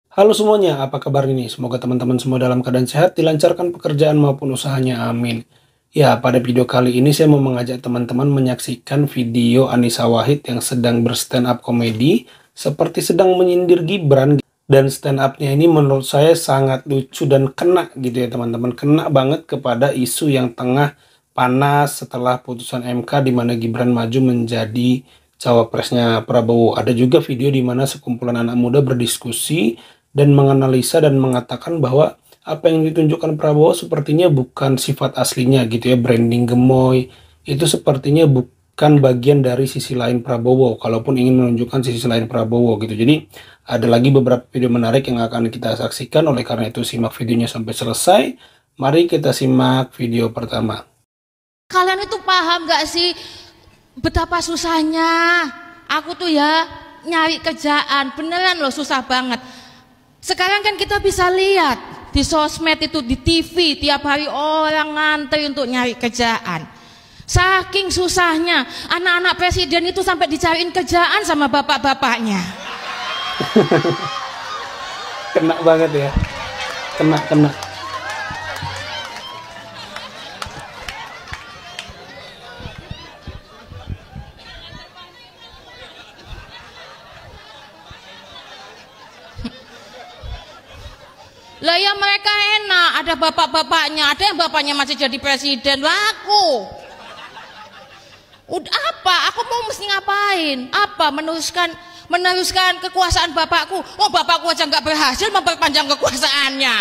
Halo semuanya, apa kabar ini? Semoga teman-teman semua dalam keadaan sehat, dilancarkan pekerjaan maupun usahanya, amin. Ya, pada video kali ini saya mau mengajak teman-teman menyaksikan video Anissa Wahid yang sedang berstand up komedi, seperti sedang menyindir Gibran. Dan stand up-nya ini menurut saya sangat lucu dan kena gitu ya teman-teman. Kena banget kepada isu yang tengah panas setelah putusan MK di mana Gibran maju menjadi cawapresnya Prabowo. Ada juga video di mana sekumpulan anak muda berdiskusi dan menganalisa dan mengatakan bahwa apa yang ditunjukkan Prabowo sepertinya bukan sifat aslinya gitu ya, branding gemoy itu sepertinya bukan bagian dari sisi lain Prabowo, kalaupun ingin menunjukkan sisi lain Prabowo gitu. Jadi ada lagi beberapa video menarik yang akan kita saksikan, oleh karena itu simak videonya sampai selesai. Mari kita simak video pertama. Kalian itu paham gak sih betapa susahnya aku tuh ya nyari kerjaan, beneran loh susah banget. Sekarang kan kita bisa lihat di sosmed itu, di TV tiap hari orang ngantri untuk nyari kerjaan. Saking susahnya anak-anak presiden itu sampai dicariin kerjaan sama bapak-bapaknya. Kena banget ya, kena. Lah ya mereka enak, ada bapak-bapaknya, ada yang bapaknya masih jadi presiden. Lah aku udah apa? Aku mau mesti ngapain? Apa? Meneruskan kekuasaan bapakku. Oh, bapakku aja nggak berhasil memperpanjang kekuasaannya.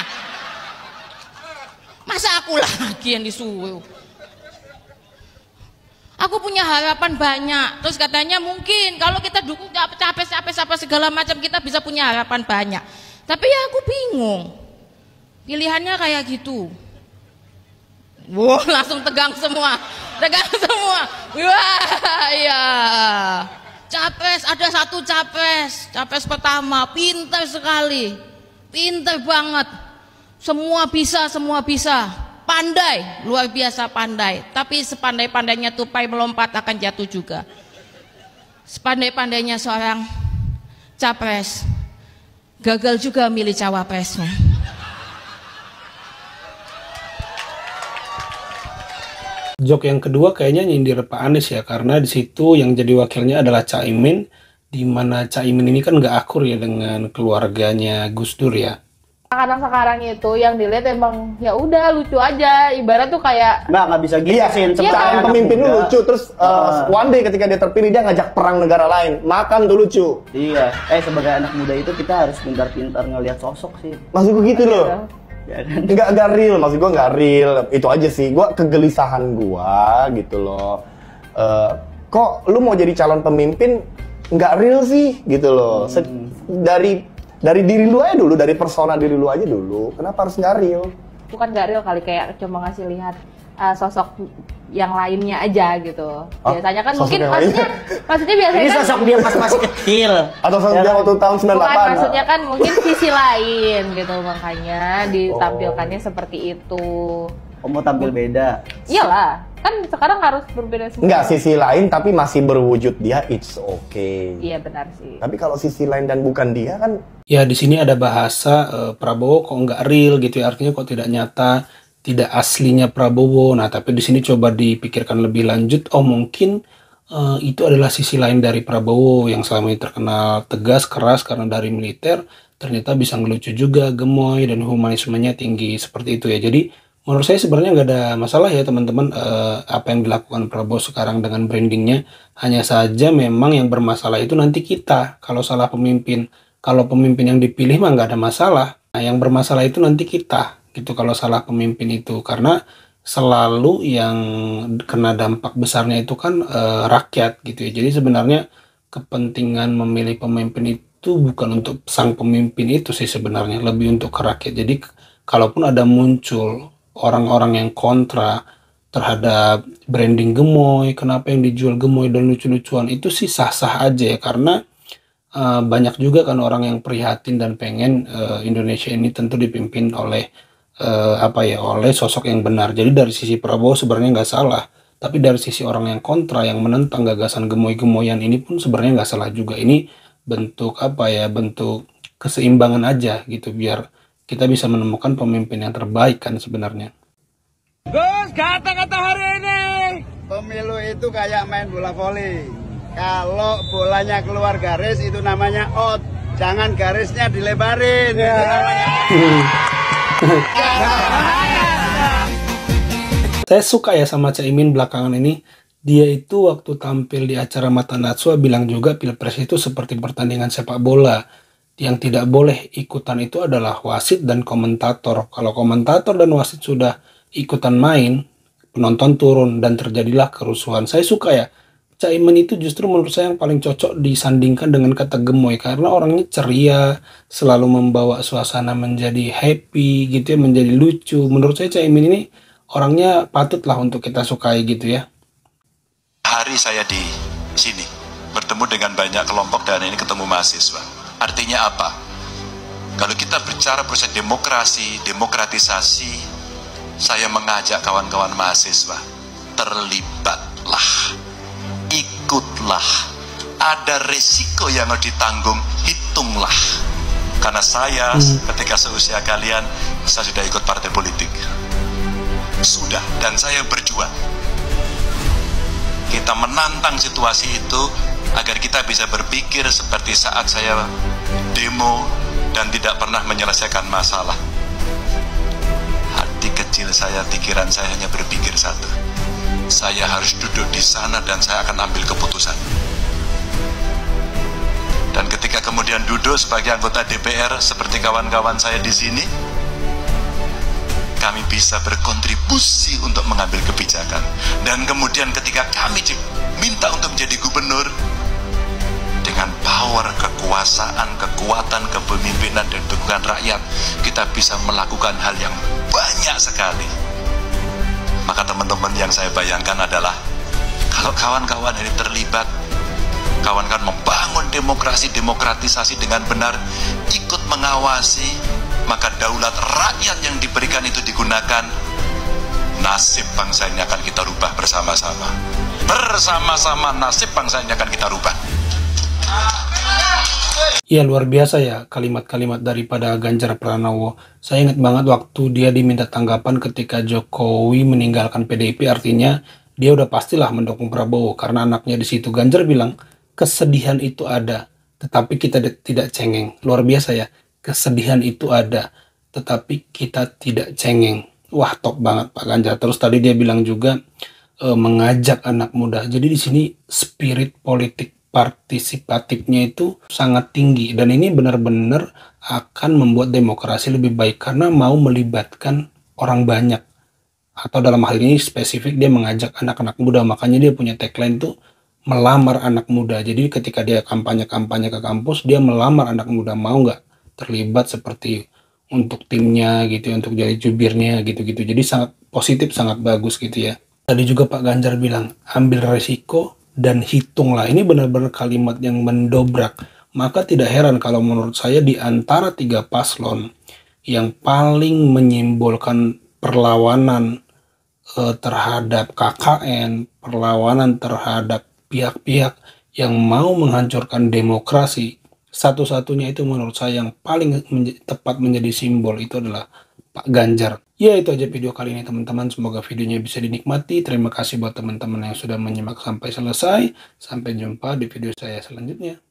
Masa aku lagi yang disuruh? Aku punya harapan banyak. Terus katanya mungkin kalau kita dukung capres apa segala macam, kita bisa punya harapan banyak. Tapi ya aku bingung. Pilihannya kayak gitu. Wah, langsung tegang semua. Wah, ya. Capres, ada satu capres pertama, pintar sekali. Pintar banget. Semua bisa. Pandai, luar biasa pandai. Tapi sepandai-pandainya tupai melompat akan jatuh juga. Sepandai-pandainya seorang capres, gagal juga milih cawapresnya. Jok yang kedua kayaknya nyindir Pak Anies ya, karena di situ yang jadi wakilnya adalah Caimin, di mana Caimin ini kan nggak akur ya dengan keluarganya Gus Dur ya. Kadang sekarang itu yang dilihat emang ya udah lucu aja, ibarat tuh kayak nggak bisa gitu sih. Iya, Pemimpin lu lucu, terus one day ketika dia terpilih dia ngajak perang negara lain, makan tuh lucu. Iya, sebagai anak muda itu kita harus pintar-pintar ngelihat sosok sih. Maksud gue gitu loh. Ya kan? Nggak real, maksud gue nggak real. Itu aja sih, gue kegelisahan gue gitu loh. Kok lu mau jadi calon pemimpin nggak real sih gitu loh. Dari diri lu aja dulu, dari persona diri lu aja dulu. Kenapa harus nggak real? bukan nggak real kali, kayak cuma ngasih lihat sosok yang lainnya aja gitu. Biasanya kan mungkin maksudnya biasanya Ini kan sosok dia pas masih kecil. Atau sosok dia waktu tahun 98. bukan, maksudnya kan mungkin sisi lain gitu, makanya ditampilkannya seperti itu. Mau tampil beda. Iyalah, kan sekarang harus berbeda semua. Enggak, sisi lain tapi masih berwujud dia, it's okay. Iya benar sih. Tapi kalau sisi lain dan bukan dia kan. Ya di sini ada bahasa Prabowo kok nggak real gitu ya, artinya kok tidak nyata, tidak aslinya Prabowo. Nah tapi di sini coba dipikirkan lebih lanjut, oh mungkin itu adalah sisi lain dari Prabowo yang selama ini terkenal tegas, keras karena dari militer, ternyata bisa ngelucu juga, gemoy, dan humanismenya tinggi seperti itu ya. Jadi menurut saya sebenarnya nggak ada masalah ya teman-teman, apa yang dilakukan Prabowo sekarang dengan brandingnya. Hanya saja memang yang bermasalah itu nanti kita kalau salah pemimpin. Kalau pemimpin yang dipilih mah nggak ada masalah. Nah, yang bermasalah itu nanti kita gitu kalau salah pemimpin itu, karena selalu yang kena dampak besarnya itu kan rakyat gitu ya. Jadi sebenarnya kepentingan memilih pemimpin itu bukan untuk sang pemimpin itu sih sebenarnya, lebih untuk ke rakyat. Jadi kalaupun ada muncul orang-orang yang kontra terhadap branding gemoy, kenapa yang dijual gemoy dan lucu-lucuan, itu sih sah-sah aja ya, karena banyak juga kan orang yang prihatin dan pengen Indonesia ini tentu dipimpin oleh oleh sosok yang benar. Jadi dari sisi Prabowo sebenarnya nggak salah, tapi dari sisi orang yang kontra yang menentang gagasan gemoy-gemoyan ini pun sebenarnya nggak salah juga. Ini bentuk bentuk keseimbangan aja gitu, biar kita bisa menemukan pemimpin yang terbaik kan sebenarnya. Gus, kata-kata hari ini. Pemilu itu kayak main bola voli. Kalau bolanya keluar garis itu namanya out. Jangan garisnya dilebarin. Itu namanya. Saya suka ya sama Caimin belakangan ini. Dia itu waktu tampil di acara Mata Najwa bilang juga Pilpres itu seperti pertandingan sepak bola. Yang tidak boleh ikutan itu adalah wasit dan komentator. Kalau komentator dan wasit sudah ikutan main, penonton turun dan terjadilah kerusuhan. Saya suka ya, Caimin itu justru menurut saya yang paling cocok disandingkan dengan kata gemoy, karena orangnya ceria, selalu membawa suasana menjadi happy gitu ya, menjadi lucu. Menurut saya Caimin ini orangnya patutlah untuk kita sukai gitu ya. Hari saya di sini bertemu dengan banyak kelompok dan ini ketemu mahasiswa. Artinya apa? Kalau kita bicara proses demokrasi, demokratisasi, saya mengajak kawan-kawan mahasiswa, terlibatlah, ikutlah. Ada resiko yang harus ditanggung, hitunglah. Karena saya ketika seusia kalian, saya sudah ikut partai politik. Sudah, dan saya berjuang. Kita menantang situasi itu agar kita bisa berpikir seperti saat saya demo dan tidak pernah menyelesaikan masalah. Hati kecil saya, pikiran saya hanya berpikir satu. Saya harus duduk di sana dan saya akan ambil keputusan. Dan ketika kemudian duduk sebagai anggota DPR seperti kawan-kawan saya di sini, kami bisa berkontribusi untuk mengambil kebijakan. Dan kemudian ketika kami minta untuk menjadi gubernur, dengan power, kekuasaan, kekuatan, kepemimpinan, dan dukungan rakyat, kita bisa melakukan hal yang banyak sekali. Maka teman-teman yang saya bayangkan adalah, kalau kawan-kawan ini terlibat, kawan-kawan membangun demokrasi, demokratisasi dengan benar, ikut mengawasi, maka daulat rakyat yang diberikan itu digunakan, nasib bangsa ini akan kita rubah bersama-sama. Bersama-sama nasib bangsa ini akan kita rubah. Ya luar biasa ya kalimat-kalimat daripada Ganjar Pranowo. Saya ingat banget waktu dia diminta tanggapan ketika Jokowi meninggalkan PDIP, artinya dia udah pastilah mendukung Prabowo karena anaknya di situ. Ganjar bilang kesedihan itu ada, tetapi kita tidak cengeng. Luar biasa ya. Kesedihan itu ada, tetapi kita tidak cengeng. Wah, top banget Pak Ganjar. Terus tadi dia bilang juga mengajak anak muda. Jadi di sini spirit politik partisipatifnya itu sangat tinggi. Dan ini benar-benar akan membuat demokrasi lebih baik karena mau melibatkan orang banyak. Atau dalam hal ini spesifik dia mengajak anak-anak muda. Makanya dia punya tagline tuh melamar anak muda. Jadi ketika dia kampanye-kampanye ke kampus, dia melamar anak muda. Mau nggak terlibat seperti untuk timnya gitu ya, untuk jadi jubirnya gitu-gitu. Jadi sangat positif, sangat bagus gitu ya. Tadi juga Pak Ganjar bilang ambil resiko dan hitunglah. Ini benar-benar kalimat yang mendobrak. Maka tidak heran kalau menurut saya di antara tiga paslon yang paling menyimbolkan perlawanan terhadap KKN, perlawanan terhadap pihak-pihak yang mau menghancurkan demokrasi, satu-satunya itu menurut saya yang paling tepat menjadi simbol itu adalah Pak Ganjar. Ya itu aja video kali ini teman-teman, semoga videonya bisa dinikmati. Terima kasih buat teman-teman yang sudah menyimak sampai selesai. Sampai jumpa di video saya selanjutnya.